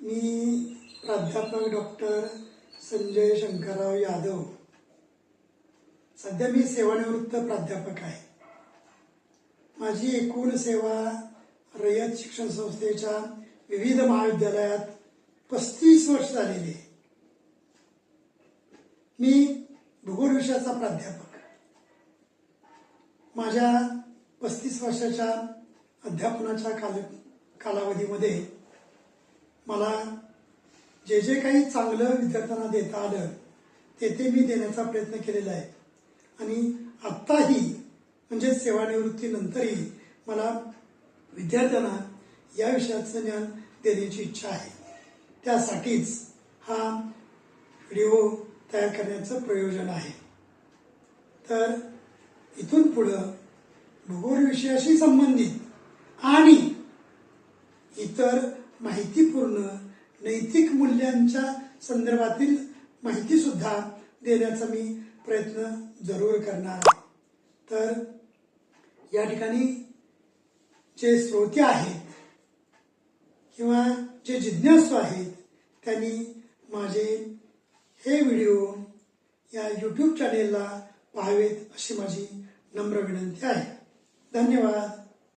मी प्राध्यापक डॉक्टर संजय शंकरराव यादव। सध्या मी सेवानिवृत्त प्राध्यापक आहे। माझी एकूण सेवा रयत शिक्षण संस्थेच्या विविध महाविद्यालयात 35 वर्ष झालेली आहे। मी भूगोल विषयाचा प्राध्यापक। माझ्या 35 वर्षाच्या अध्यापनाच्या कालावधीमध्ये मला जे काही चांगलं विद्यार्थ्यांना देता आलं ते मी देण्याचा प्रयत्न केलेला आहे आणि आत्ताही म्हणजे सेवानिवृत्तीनंतरही मला विद्यार्थ्यांना या विषयाचं ज्ञान देण्याची इच्छा आहे। त्यासाठीच हा व्हिडिओ तयार करण्याचं प्रयोजन आहे। तर इथून पुढं भूगोल विषयाशी संबंधित आणि इतर माहितीपूर्ण नैतिक मूल्यांच्या संदर्भातील माहिती सुद्धा देण्याचा मी प्रयत्न जरूर करणार आहे। तर या ठिकाणी जे श्रोते आहेत किंवा जे जिज्ञासू आहेत त्यांनी माझे हे व्हिडिओ या YouTube चॅनेलला पाहावेत अशी माझी नम्र विनंती आहे। धन्यवाद।